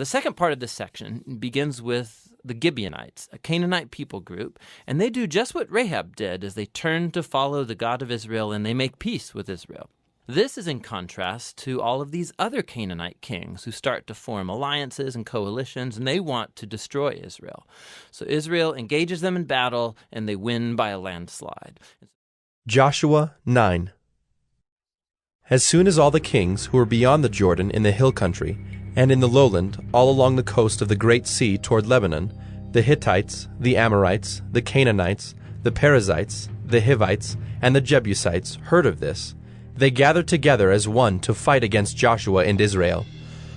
the second part of this section begins with the Gibeonites, a Canaanite people group, and they do just what Rahab did as they turn to follow the God of Israel and they make peace with Israel. This is in contrast to all of these other Canaanite kings who start to form alliances and coalitions, and they want to destroy Israel. So Israel engages them in battle, and they win by a landslide. Joshua 9. As soon as all the kings who were beyond the Jordan in the hill country, and in the lowland, all along the coast of the great sea toward Lebanon, the Hittites, the Amorites, the Canaanites, the Perizzites, the Hivites, and the Jebusites heard of this, they gathered together as one to fight against Joshua and Israel.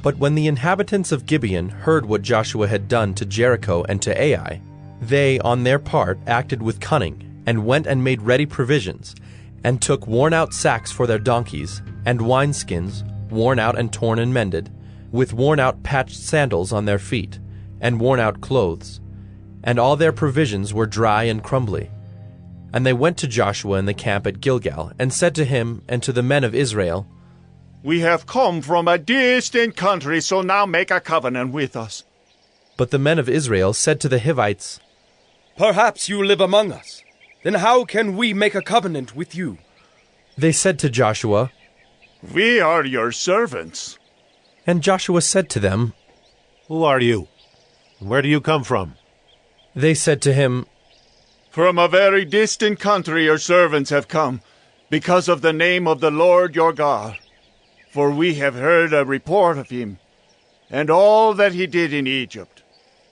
But when the inhabitants of Gibeon heard what Joshua had done to Jericho and to Ai, they, on their part, acted with cunning, and went and made ready provisions, and took worn-out sacks for their donkeys, and wineskins, worn out and torn and mended, with worn-out patched sandals on their feet, and worn-out clothes. And all their provisions were dry and crumbly. And they went to Joshua in the camp at Gilgal, and said to him and to the men of Israel, We have come from a distant country, so now make a covenant with us. But the men of Israel said to the Hivites, Perhaps you live among us. Then how can we make a covenant with you? They said to Joshua, We are your servants. And Joshua said to them, Who are you? And where do you come from? They said to him, From a very distant country your servants have come, because of the name of the Lord your God. For we have heard a report of him, and all that he did in Egypt,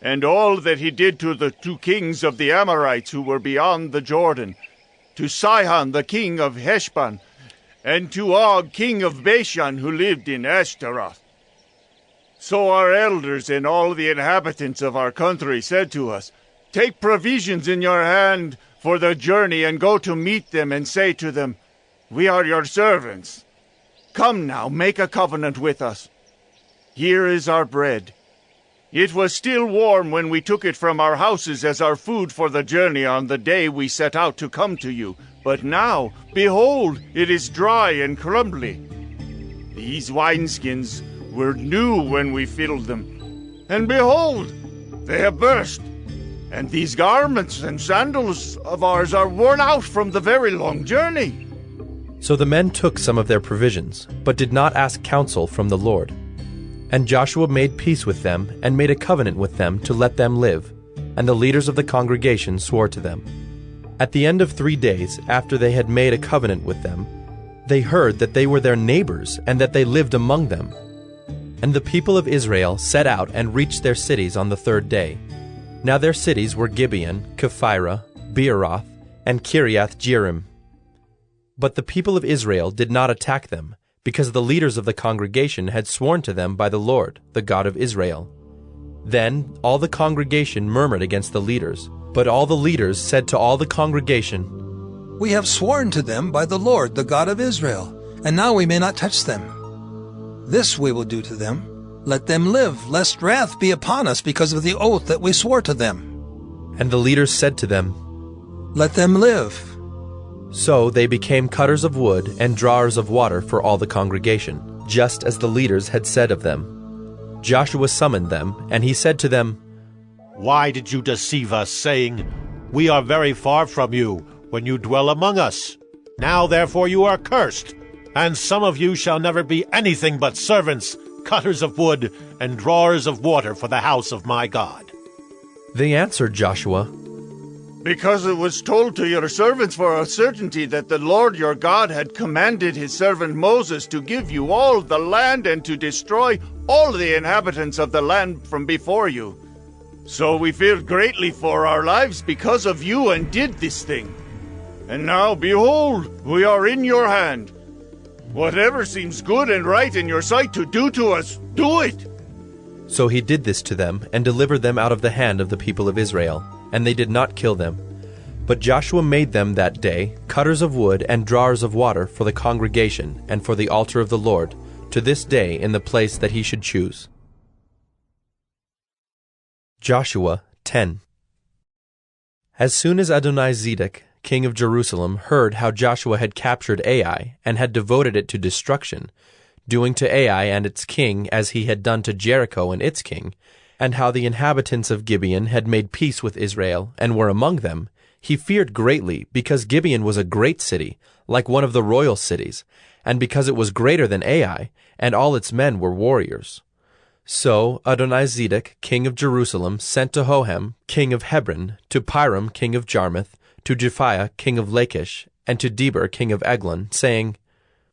and all that he did to the 2 kings of the Amorites who were beyond the Jordan, to Sihon the king of Heshbon, and to Og king of Bashan who lived in Ashtaroth. So our elders and all the inhabitants of our country said to us, Take provisions in your hand for the journey, and go to meet them, and say to them, We are your servants. Come now, make a covenant with us. Here is our bread. It was still warm when we took it from our houses as our food for the journey on the day we set out to come to you. But now, behold, it is dry and crumbly. These wineskins were new when we filled them, and behold, they have burst. And these garments and sandals of ours are worn out from the very long journey. So the men took some of their provisions, but did not ask counsel from the Lord. And Joshua made peace with them, and made a covenant with them to let them live. And the leaders of the congregation swore to them. At the end of 3 days, after they had made a covenant with them, they heard that they were their neighbors, and that they lived among them. And the people of Israel set out and reached their cities on the 3rd day. Now their cities were Gibeon, Kephirah, Beeroth, and Kiriath-Jearim. But the people of Israel did not attack them, because the leaders of the congregation had sworn to them by the Lord, the God of Israel. Then all the congregation murmured against the leaders, but all the leaders said to all the congregation, We have sworn to them by the Lord, the God of Israel, and now we may not touch them. This we will do to them. Let them live, lest wrath be upon us because of the oath that we swore to them. And the leaders said to them, Let them live. So they became cutters of wood and drawers of water for all the congregation, just as the leaders had said of them. Joshua summoned them, and he said to them, Why did you deceive us, saying, We are very far from you, when you dwell among us? Now therefore you are cursed, and some of you shall never be anything but servants, cutters of wood, and drawers of water for the house of my God. They answered Joshua, Because it was told to your servants for a certainty that the Lord your God had commanded his servant Moses to give you all the land and to destroy all the inhabitants of the land from before you. So we feared greatly for our lives because of you and did this thing. And now, behold, we are in your hand. Whatever seems good and right in your sight to do to us, do it. So he did this to them, and delivered them out of the hand of the people of Israel, and they did not kill them. But Joshua made them that day cutters of wood and drawers of water for the congregation and for the altar of the Lord, to this day in the place that he should choose. Joshua 10. As soon as Adonizedek, king of Jerusalem, heard how Joshua had captured Ai and had devoted it to destruction, doing to Ai and its king as he had done to Jericho and its king, and how the inhabitants of Gibeon had made peace with Israel and were among them, he feared greatly, because Gibeon was a great city, like one of the royal cities, and because it was greater than Ai, and all its men were warriors. So Adonizedek, king of Jerusalem, sent to Hohem, king of Hebron, to Piram, king of Jarmuth, to Japhiah, king of Lachish, and to Deber, king of Eglon, saying,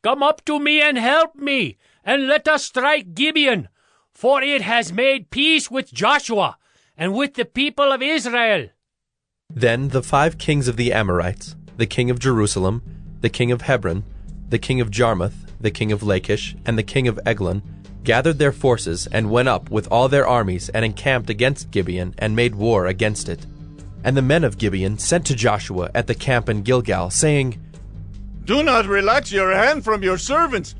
Come up to me and help me, and let us strike Gibeon, for it has made peace with Joshua and with the people of Israel. Then the 5 kings of the Amorites, the king of Jerusalem, the king of Hebron, the king of Jarmuth, the king of Lachish, and the king of Eglon, gathered their forces and went up with all their armies and encamped against Gibeon and made war against it. And the men of Gibeon sent to Joshua at the camp in Gilgal, saying, Do not relax your hand from your servants.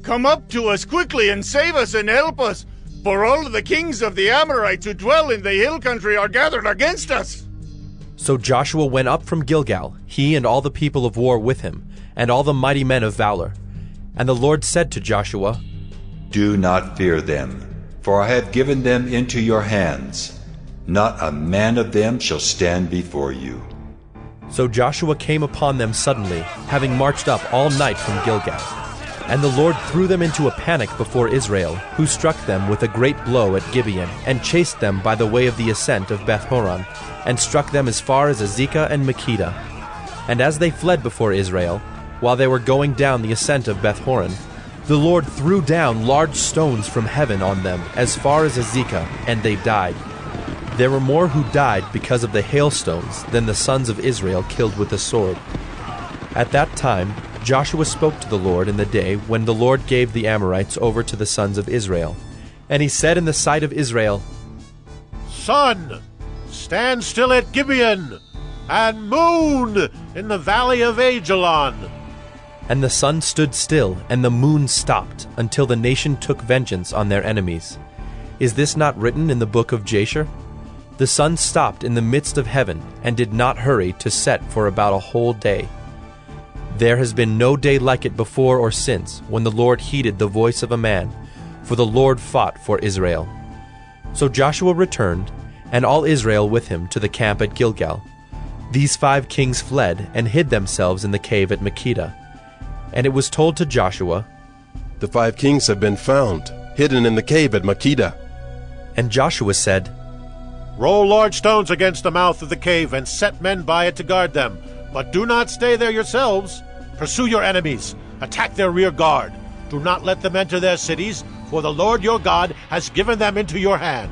Come up to us quickly and save us and help us, for all the kings of the Amorites who dwell in the hill country are gathered against us. So Joshua went up from Gilgal, he and all the people of war with him, and all the mighty men of valor. And the Lord said to Joshua, Do not fear them, for I have given them into your hands. Not a man of them shall stand before you. So Joshua came upon them suddenly, having marched up all night from Gilgal. And the Lord threw them into a panic before Israel, who struck them with a great blow at Gibeon, and chased them by the way of the ascent of Beth-horon, and struck them as far as Azekah and Makkedah. And as they fled before Israel, while they were going down the ascent of Beth-horon, the Lord threw down large stones from heaven on them as far as Azekah, and they died. There were more who died because of the hailstones than the sons of Israel killed with the sword. At that time Joshua spoke to the Lord in the day when the Lord gave the Amorites over to the sons of Israel. And he said in the sight of Israel, Sun, stand still at Gibeon, and moon in the valley of Ajalon. And the sun stood still, and the moon stopped, until the nation took vengeance on their enemies. Is this not written in the book of Jasher? The sun stopped in the midst of heaven, and did not hurry to set for about a whole day. There has been no day like it before or since, when the Lord heeded the voice of a man, for the Lord fought for Israel. So Joshua returned, and all Israel with him, to the camp at Gilgal. These 5 kings fled, and hid themselves in the cave at Makkedah. And it was told to Joshua, The 5 kings have been found, hidden in the cave at Makkedah. And Joshua said, Roll large stones against the mouth of the cave, and set men by it to guard them. But do not stay there yourselves. Pursue your enemies. Attack their rear guard. Do not let them enter their cities, for the Lord your God has given them into your hand.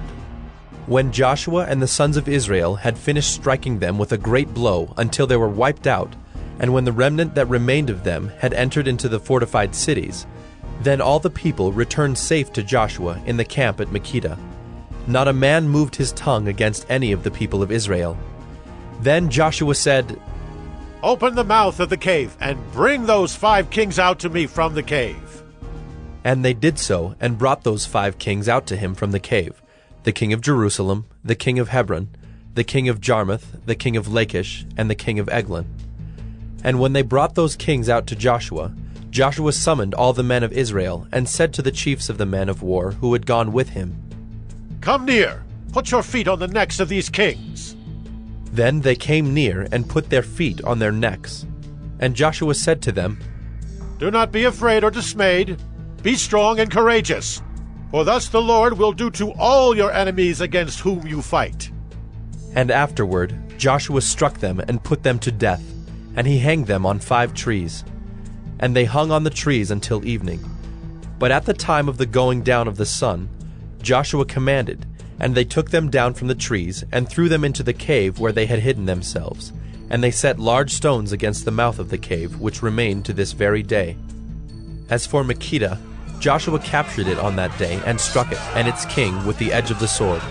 When Joshua and the sons of Israel had finished striking them with a great blow until they were wiped out, and when the remnant that remained of them had entered into the fortified cities, then all the people returned safe to Joshua in the camp at Makkedah. Not a man moved his tongue against any of the people of Israel. Then Joshua said, Open the mouth of the cave, and bring those 5 kings out to me from the cave. And they did so, and brought those 5 kings out to him from the cave, the king of Jerusalem, the king of Hebron, the king of Jarmuth, the king of Lachish, and the king of Eglon. And when they brought those kings out to Joshua, Joshua summoned all the men of Israel, and said to the chiefs of the men of war who had gone with him, Come near, put your feet on the necks of these kings. Then they came near, and put their feet on their necks. And Joshua said to them, Do not be afraid or dismayed. Be strong and courageous, for thus the Lord will do to all your enemies against whom you fight. And afterward Joshua struck them and put them to death, and he hanged them on 5 trees. And they hung on the trees until evening. But at the time of the going down of the sun, Joshua commanded, and they took them down from the trees, and threw them into the cave where they had hidden themselves. And they set large stones against the mouth of the cave, which remain to this very day. As for Makkedah, Joshua captured it on that day, and struck it, and its king, with the edge of the sword.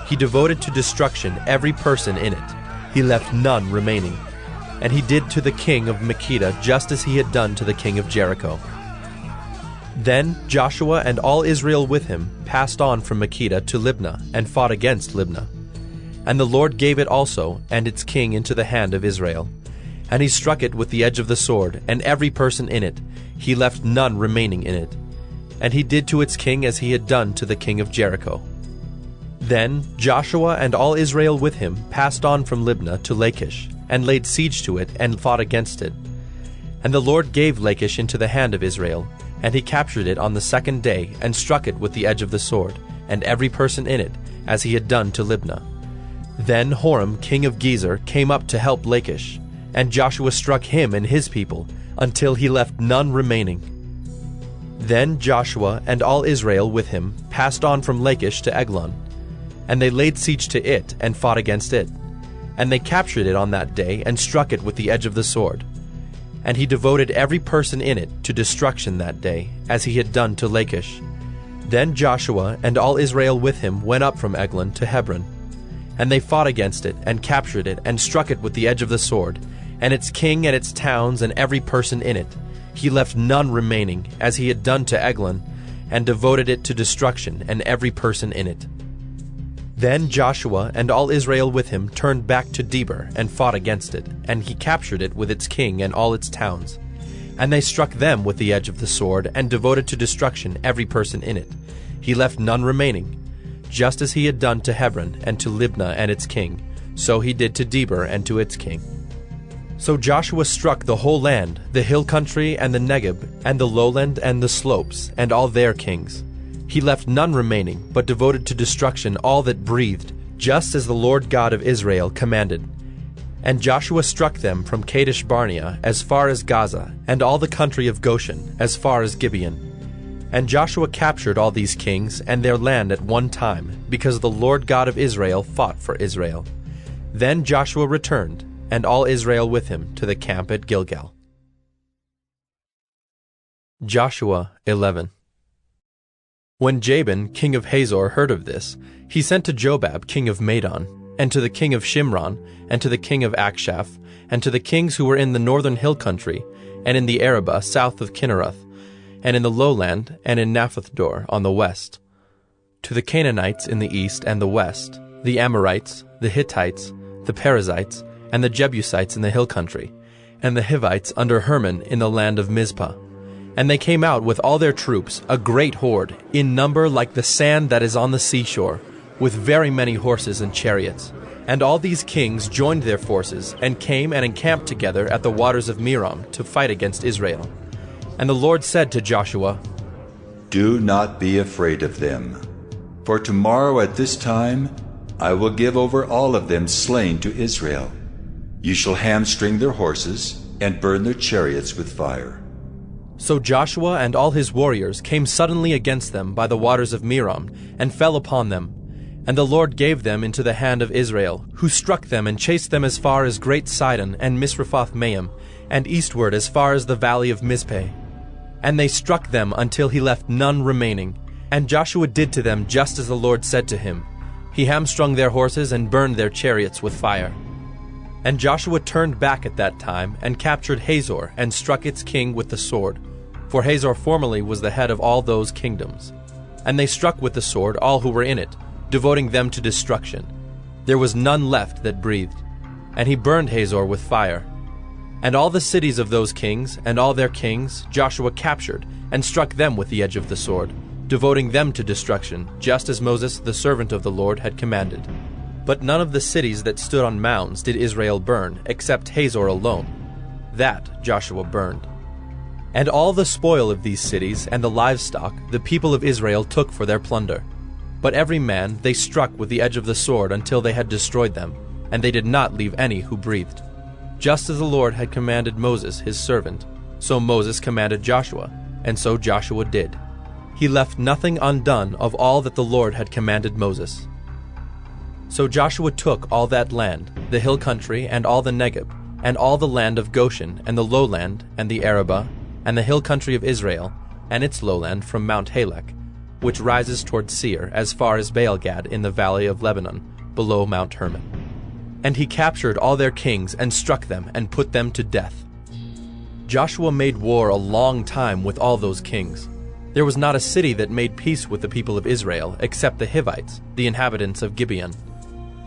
He devoted to destruction every person in it. He left none remaining. And he did to the king of Makkedah just as he had done to the king of Jericho. Then Joshua and all Israel with him passed on from Makkedah to Libnah, and fought against Libnah. And the Lord gave it also, and its king, into the hand of Israel. And he struck it with the edge of the sword, and every person in it. He left none remaining in it. and he did to its king as he had done to the king of Jericho. Then Joshua and all Israel with him passed on from Libnah to Lachish, and laid siege to it, and fought against it. And the Lord gave Lachish into the hand of Israel, and he captured it on the second day, and struck it with the edge of the sword, and every person in it, as he had done to Libnah. Then Horam king of Gezer came up to help Lachish, and Joshua struck him and his people, until he left none remaining. Then Joshua and all Israel with him passed on from Lachish to Eglon, and they laid siege to it, and fought against it. And they captured it on that day, and struck it with the edge of the sword. And he devoted every person in it to destruction that day, as he had done to Lachish. Then Joshua and all Israel with him went up from Eglon to Hebron. And they fought against it, and captured it, and struck it with the edge of the sword, and its king and its towns and every person in it. He left none remaining, as he had done to Eglon, and devoted it to destruction, and every person in it. Then Joshua and all Israel with him turned back to Debir, and fought against it, and he captured it with its king and all its towns. And they struck them with the edge of the sword, and devoted to destruction every person in it. He left none remaining. Just as he had done to Hebron and to Libnah and its king, so he did to Debir and to its king. So Joshua struck the whole land, the hill country and the Negeb, and the lowland and the slopes, and all their kings. He left none remaining, but devoted to destruction all that breathed, just as the Lord God of Israel commanded. And Joshua struck them from Kadesh Barnea as far as Gaza, and all the country of Goshen as far as Gibeon. And Joshua captured all these kings and their land at one time, because the Lord God of Israel fought for Israel. Then Joshua returned, and all Israel with him, to the camp at Gilgal. Joshua 11. When Jabin king of Hazor heard of this, he sent to Jobab king of Madon, and to the king of Shimron, and to the king of Akshaph, and to the kings who were in the northern hill country, and in the Arabah south of Kinneroth, and in the lowland, and in Naphthdor on the west, to the Canaanites in the east and the west, the Amorites, the Hittites, the Perizzites, and the Jebusites in the hill country, and the Hivites under Hermon in the land of Mizpah. And they came out with all their troops, a great horde, in number like the sand that is on the seashore, with very many horses and chariots. And all these kings joined their forces, and came and encamped together at the waters of Merom to fight against Israel. And the Lord said to Joshua, Do not be afraid of them, for tomorrow at this time I will give over all of them slain to Israel. You shall hamstring their horses, and burn their chariots with fire. So Joshua and all his warriors came suddenly against them by the waters of Merom, and fell upon them. And the Lord gave them into the hand of Israel, who struck them and chased them as far as Great Sidon and Misrephoth-Maim, and eastward as far as the valley of Mizpeh. And they struck them until he left none remaining. And Joshua did to them just as the Lord said to him. He hamstrung their horses and burned their chariots with fire. And Joshua turned back at that time, and captured Hazor, and struck its king with the sword. For Hazor formerly was the head of all those kingdoms. And they struck with the sword all who were in it, devoting them to destruction. There was none left that breathed. And he burned Hazor with fire. And all the cities of those kings, and all their kings, Joshua captured, and struck them with the edge of the sword, devoting them to destruction, just as Moses the servant of the Lord had commanded. But none of the cities that stood on mounds did Israel burn, except Hazor alone. That Joshua burned. And all the spoil of these cities and the livestock the people of Israel took for their plunder. But every man they struck with the edge of the sword until they had destroyed them, and they did not leave any who breathed. Just as the Lord had commanded Moses his servant, so Moses commanded Joshua, and so Joshua did. He left nothing undone of all that the Lord had commanded Moses. So Joshua took all that land, the hill country, and all the Negeb, and all the land of Goshen, and the lowland, and the Arabah, and the hill country of Israel, and its lowland from Mount Halak, which rises toward Seir, as far as Baalgad in the valley of Lebanon, below Mount Hermon. And he captured all their kings, and struck them, and put them to death. Joshua made war a long time with all those kings. There was not a city that made peace with the people of Israel, except the Hivites, the inhabitants of Gibeon.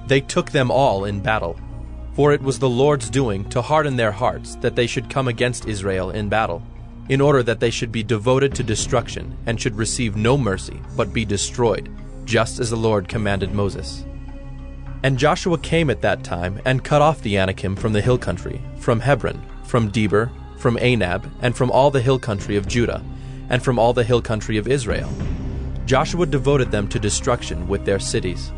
They took them all in battle. For it was the Lord's doing to harden their hearts, that they should come against Israel in battle. in order that they should be devoted to destruction and should receive no mercy, but be destroyed, just as the Lord commanded Moses. And Joshua came at that time and cut off the Anakim from the hill country, from Hebron, from Debir, from Anab, and from all the hill country of Judah, and from all the hill country of Israel. Joshua devoted them to destruction with their cities.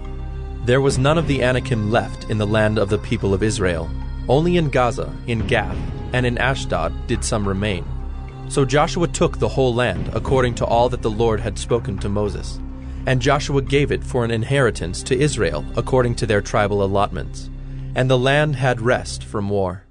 There was none of the Anakim left in the land of the people of Israel. Only in Gaza, in Gath, and in Ashdod did some remain. So Joshua took the whole land according to all that the Lord had spoken to Moses. And Joshua gave it for an inheritance to Israel according to their tribal allotments. And the land had rest from war.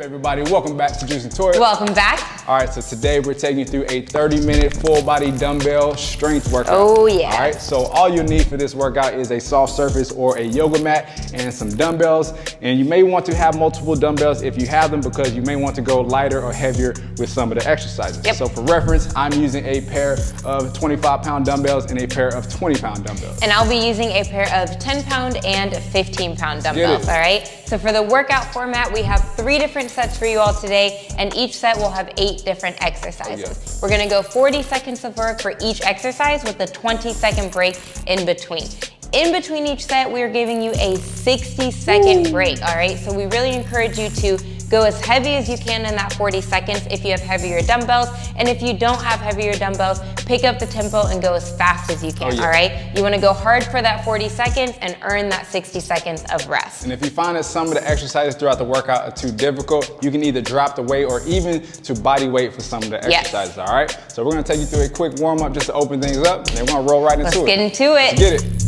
Everybody, welcome back to Juice and Toya. Welcome back. All right, so today we're taking you through a 30-minute full-body dumbbell strength workout. Oh yeah. All right, so all you need for this workout is a soft surface or a yoga mat and some dumbbells. And you may want to have multiple dumbbells if you have them, because you may want to go lighter or heavier with some of the exercises. Yep. So for reference, I'm using a pair of 25-pound dumbbells and a pair of 20-pound dumbbells. And I'll be using a pair of 10-pound and 15-pound dumbbells, all right? So for the workout format, we have 3 different sets for you all today, and each set will have 8 different exercises. We're gonna go 40 seconds of work for each exercise with a 20-second break in between. In between each set, we're giving you a 60-second break, all right? So we really encourage you to go as heavy as you can in that 40 seconds if you have heavier dumbbells. And if you don't have heavier dumbbells, pick up the tempo and go as fast as you can, all right? You wanna go hard for that 40 seconds and earn that 60 seconds of rest. And if you find that some of the exercises throughout the workout are too difficult, you can either drop the weight or even to body weight for some of the exercises, all right? So we're gonna take you through a quick warm up just to open things up, and then we're gonna roll right into it. Let's get into it. Let's get it.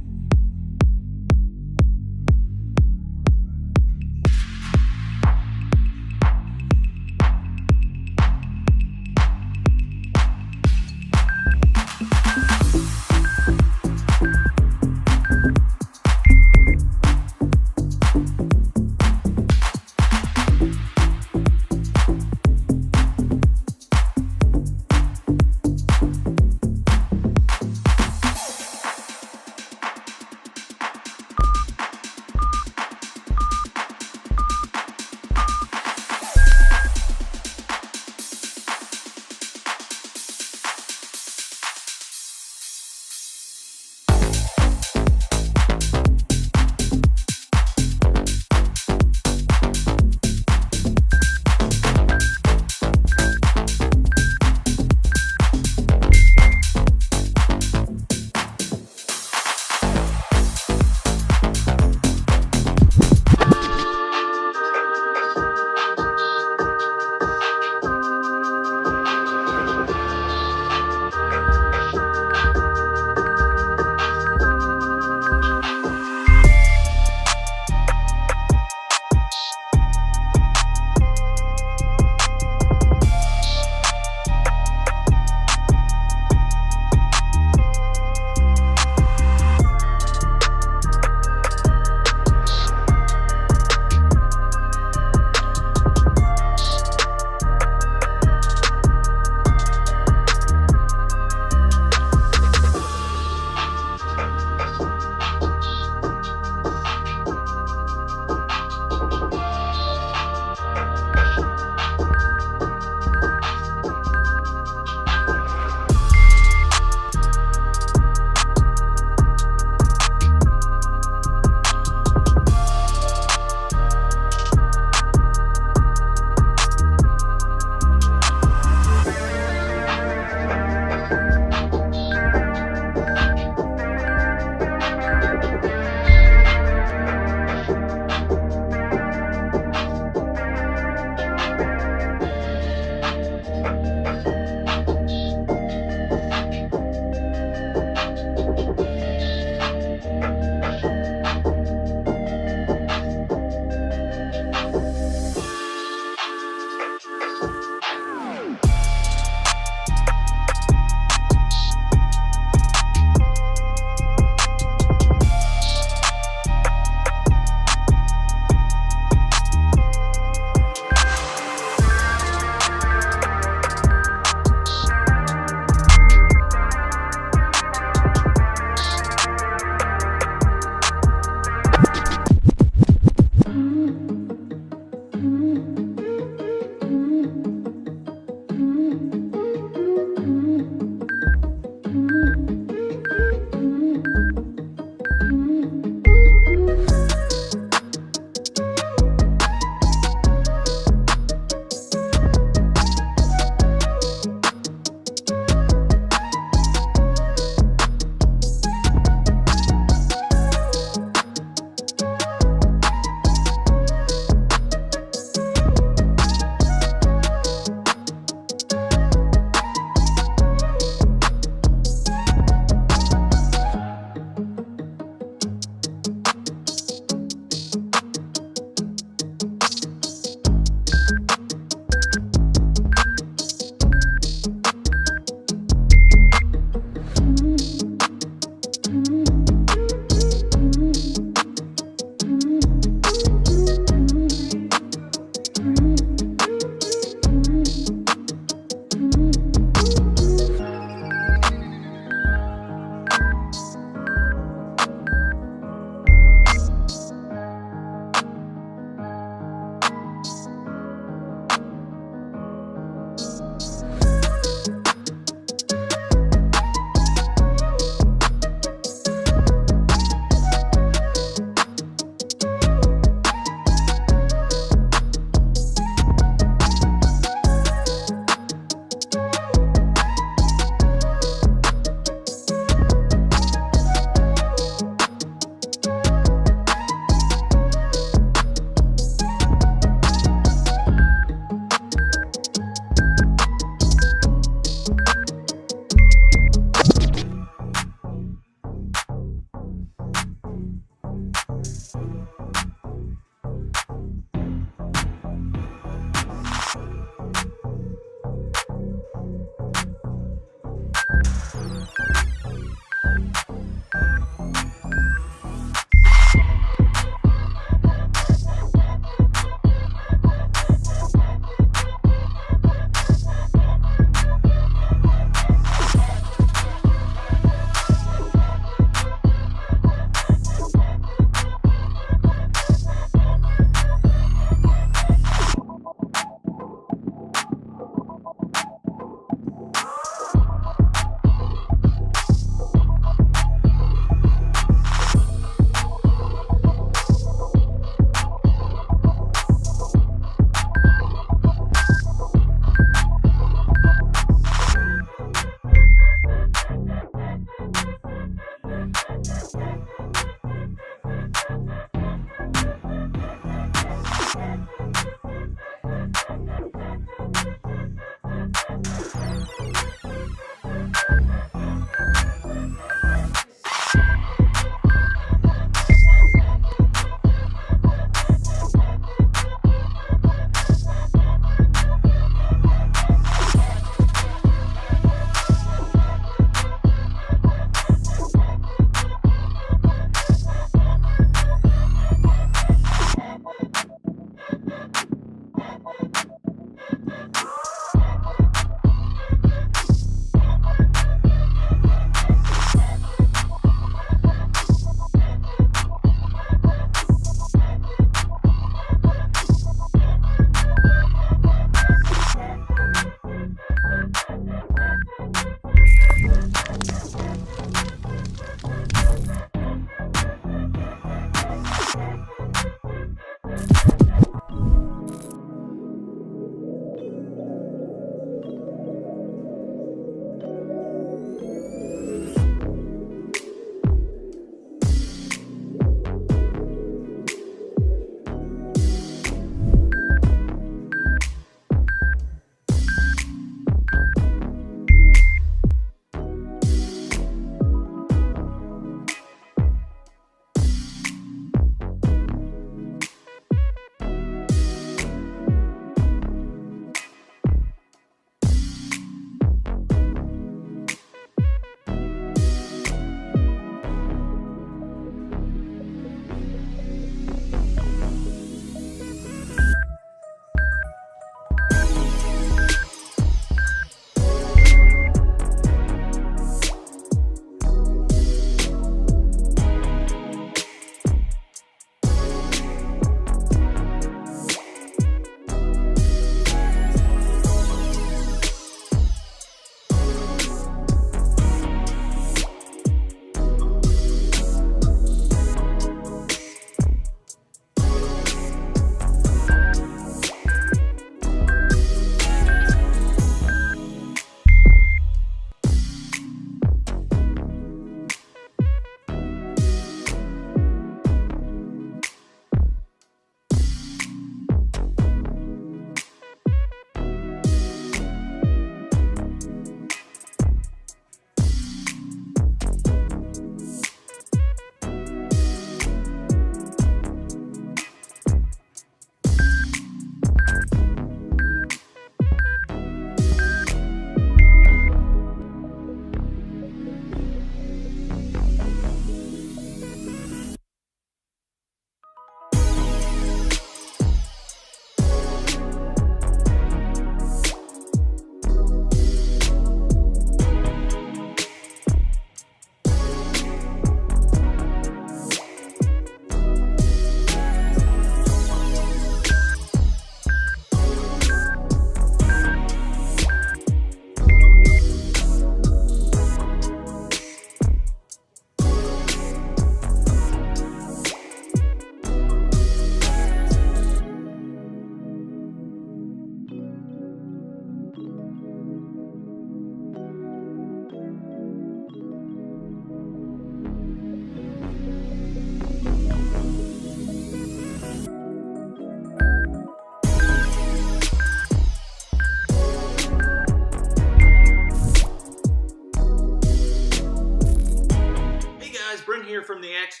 here from the X.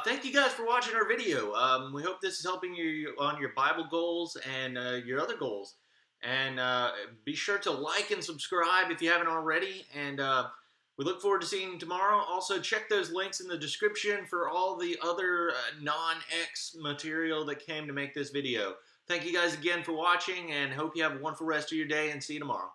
Thank you guys for watching our video. We hope this is helping you on your Bible goals and your other goals. And be sure to like and subscribe if you haven't already. And we look forward to seeing you tomorrow. Also, check those links in the description for all the other non-X material that came to make this video. Thank you guys again for watching, and hope you have a wonderful rest of your day, and see you tomorrow.